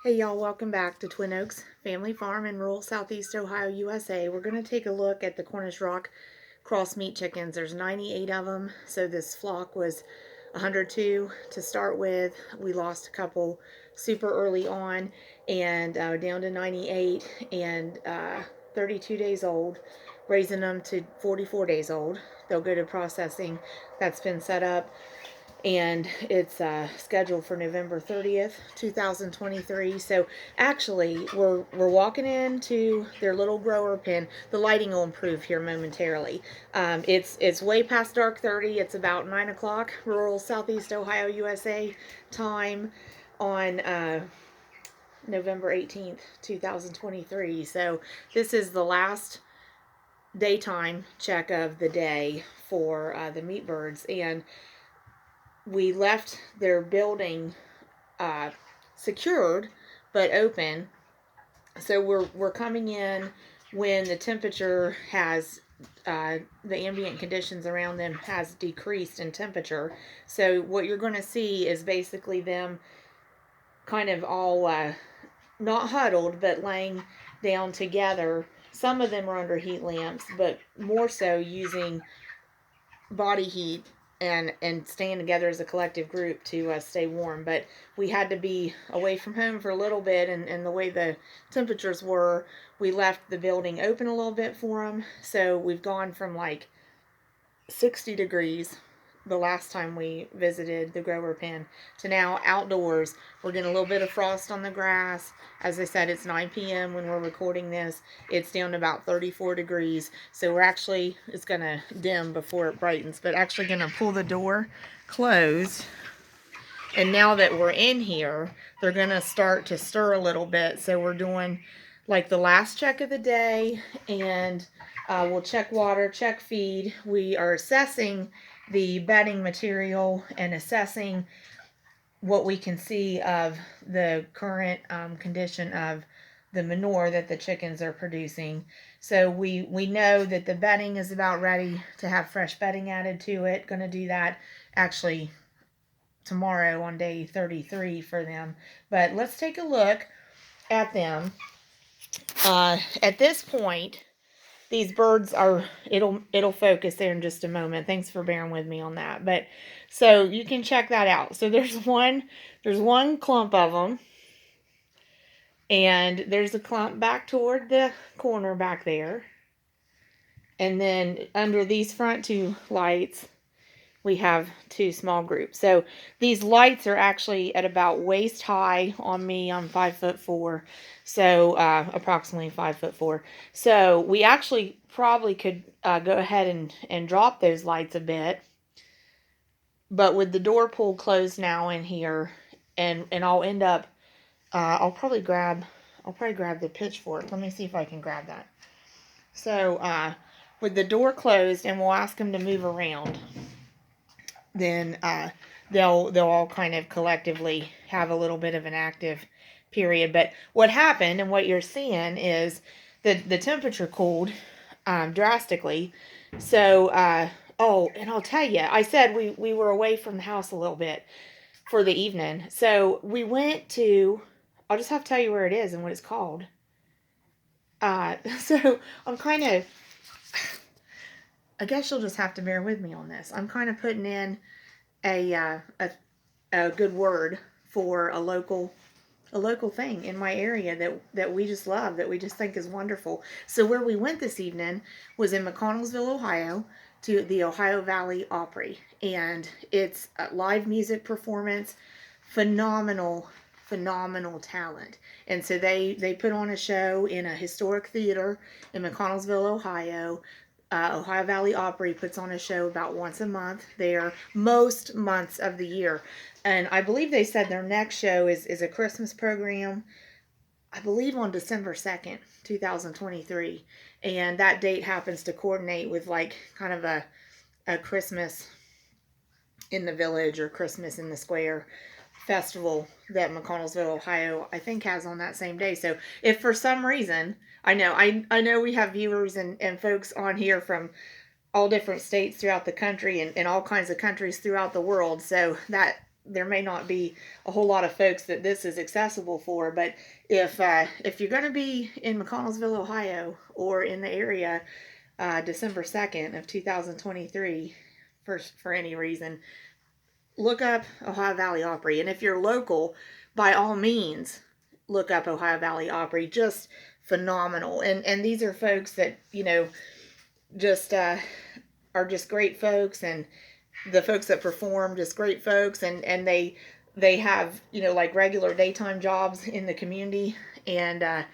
Hey y'all, welcome back to Twin Oaks Family Farm in rural southeast Ohio, USA. We're going to take a look at the Cornish Rock cross meat chickens. There's 98 of them, so this flock was 102 to start with. We lost a couple super early on and down to 98 and 32 days old, raising them to 44 days old. They'll go to processing. That's been set up and it's scheduled for November 30th, 2023. So actually, we're walking into their little grower pen. The lighting will improve here momentarily. It's way past dark 30. It's about 9 o'clock, rural southeast Ohio, USA time on November 18th, 2023. So this is the last daytime check of the day for the meat birds, and we left their building secured but open. So we're coming in when the temperature has the ambient conditions around them has decreased in temperature. So what you're going to see is basically them kind of all not huddled but laying down together. Some of them are under heat lamps, but more so using body heat and staying together as a collective group to stay warm. But we had to be away from home for a little bit, and the way the temperatures were, we left the building open a little bit for them. So we've gone from like 60 degrees the last time we visited the grower pen to now outdoors. We're getting a little bit of frost on the grass. As I said, it's 9 p.m. when we're recording this. It's down to about 34 degrees. So we're actually, it's going to dim before it brightens, but actually going to pull the door closed. And now that we're in here, they're going to start to stir a little bit. So we're doing like the last check of the day, and we'll check water, check feed. We are assessing the bedding material and assessing what we can see of the current condition of the manure that the chickens are producing. So we know that the bedding is about ready to have fresh bedding added to it. Going to do that actually tomorrow on day 33 for them. But let's take a look at them. At this point, these birds are, it'll focus there in just a moment. Thanks for bearing with me on that. But so you can check that out. So there's one clump of them, and there's a clump back toward the corner back there. And then under these front two lights, we have two small groups. So these lights are actually at about waist high on me. I'm 5'4", so approximately 5'4". So we actually probably could go ahead and drop those lights a bit. But with the door pull closed now in here, and I'll end up, I'll probably grab the pitchfork. Let me see if I can grab that. So with the door closed, and we'll ask them to move around, then they'll all kind of collectively have a little bit of an active period. But what happened and what you're seeing is the temperature cooled drastically. So oh, and I'll tell you, I said we were away from the house a little bit for the evening. So we went to, I'll just have to tell you where it is and what it's called. So I'm kind of, I guess you'll just have to bear with me on this. I'm kind of putting in a good word for a local thing in my area that we just love, that we just think is wonderful. So where we went this evening was in McConnellsville, Ohio, to the Ohio Valley Opry, and it's a live music performance, phenomenal talent. And so they put on a show in a historic theater in McConnellsville, Ohio. Ohio Valley Opry puts on a show about once a month there, most months of the year. And I believe they said their next show is a Christmas program, I believe on December 2nd, 2023. And that date happens to coordinate with like kind of a Christmas in the village or Christmas in the square festival that McConnellsville, Ohio, I think has on that same day. So if for some reason, I know we have viewers and folks on here from all different states throughout the country and all kinds of countries throughout the world. So that there may not be a whole lot of folks that this is accessible for, but if you're going to be in McConnellsville, Ohio, or in the area December 2nd of 2023 for any reason, look up Ohio Valley Opry. And if you're local, by all means, look up Ohio Valley Opry. Just phenomenal. And these are folks that, just are just great folks, and the folks that perform, just great folks, and they have, like regular daytime jobs in the community, and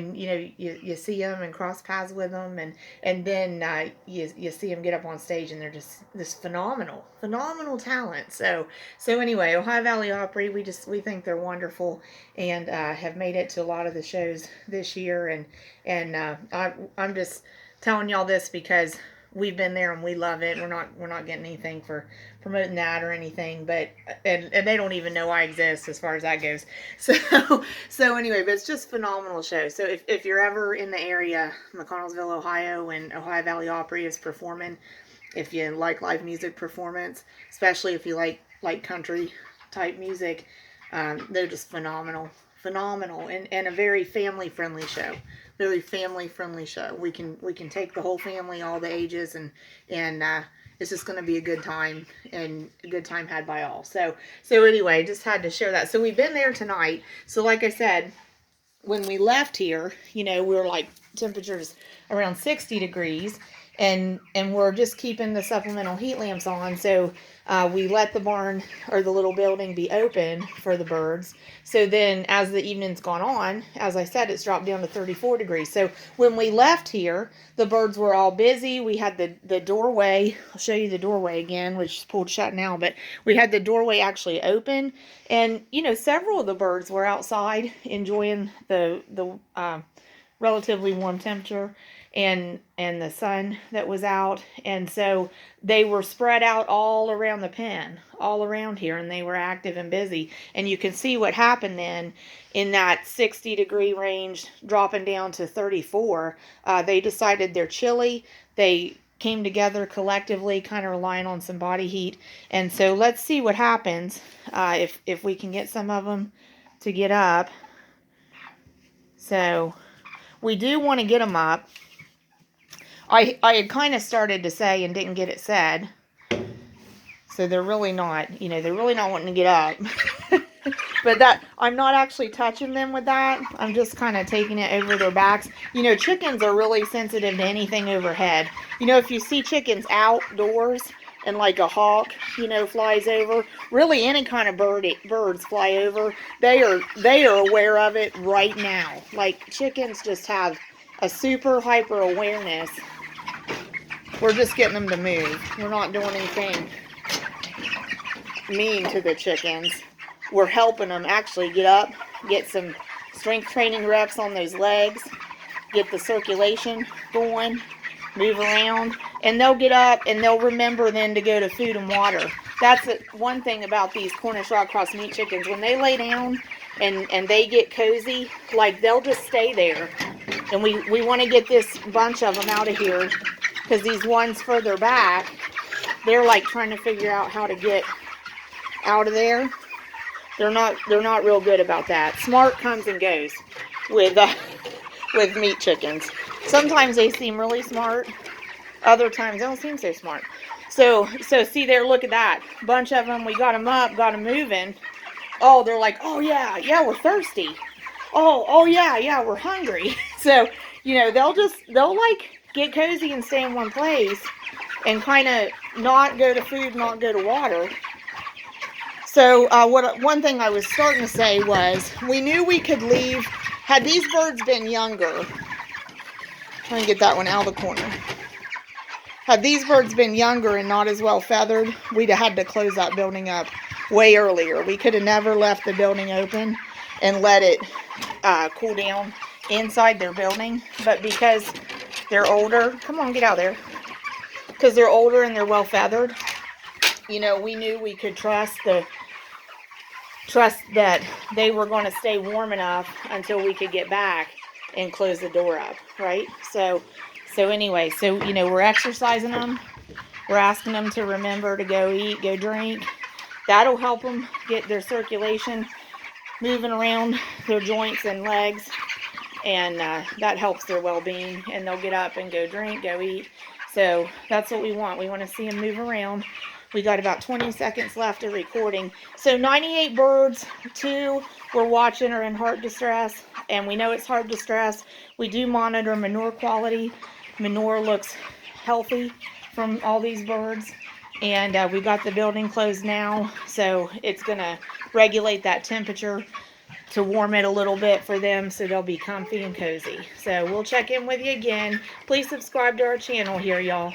you see them and cross paths with them, and then you see them get up on stage, and they're just this phenomenal talent. So anyway, Ohio Valley Opry, we think they're wonderful, and have made it to a lot of the shows this year, and I'm just telling y'all this because we've been there and we love it. We're not getting anything for promoting that or anything, but and they don't even know I exist as far as that goes. So anyway, but it's just phenomenal show. So if you're ever in the area, McConnellsville, Ohio, and Ohio Valley Opry is performing, if you like live music performance, especially if you like country type music, they're just phenomenal, and a very family friendly show. Very family friendly show. We can take the whole family, all the ages, and it's just going to be a good time, and a good time had by all. So anyway, just had to share that. So we've been there tonight. So like I said, when we left here, we were like temperatures around 60 degrees, and we're just keeping the supplemental heat lamps on. So we let the barn or the little building be open for the birds. So then as the evening's gone on, as I said, it's dropped down to 34 degrees. So when we left here, the birds were all busy. We had the doorway. I'll show you the doorway again, which is pulled shut now, but we had the doorway actually open. And, several of the birds were outside enjoying the relatively warm temperature and the sun that was out, and so they were spread out all around the pen, all around here, and they were active and busy. And you can see what happened then in that 60 degree range, dropping down to 34. They decided they're chilly. They came together collectively, kind of relying on some body heat. And so let's see what happens if we can get some of them to get up. So we do want to get them up. I had kind of started to say and didn't get it said. So they're really not, they're really not wanting to get up. But that, I'm not actually touching them with that. I'm just kind of taking it over their backs. Chickens are really sensitive to anything overhead. If you see chickens outdoors and like a hawk, flies over, really any kind of birds fly over, they are aware of it right now. Like chickens just have a super hyper awareness. We're just getting them to move. We're not doing anything mean to the chickens. We're helping them actually get up, get some strength training reps on those legs, get the circulation going, move around, and they'll get up and they'll remember then to go to food and water. That's one thing about these Cornish raw cross meat chickens. When they lay down and they get cozy, like they'll just stay there. And we want to get this bunch of them out of here, because these ones further back, they're like trying to figure out how to get out of there. They're not real good about that. Smart comes and goes with meat chickens. Sometimes they seem really smart. Other times they don't seem so smart. So see there, look at that. Bunch of them, we got them up, got them moving. Oh, they're like, oh yeah, we're thirsty. Oh yeah, we're hungry. So, they'll like get cozy and stay in one place and kind of not go to food, not go to water. So one thing I was starting to say was, we knew we could leave, had these birds been younger, trying to get that one out of the corner. Had these birds been younger and not as well feathered, we'd have had to close that building up way earlier. We could have never left the building open and let it cool down inside their building. But because they're older, come on, get out there. Because they're older and they're well feathered, we knew we could trust that they were going to stay warm enough until we could get back and close the door up, right? So anyway, we're exercising them. We're asking them to remember to go eat, go drink, that'll help them get their circulation moving around their joints and legs, and that helps their well-being, and they'll get up and go drink, go eat. So that's what we want. We want to see them move around. We got about 20 seconds left of recording. So 98 birds, 2 we're watching are in heart distress, and we know it's heart distress. We do monitor manure quality. Manure looks healthy from all these birds, and we got the building closed now, so it's going to regulate that temperature to warm it a little bit for them so they'll be comfy and cozy. So we'll check in with you again. Please subscribe to our channel here, y'all.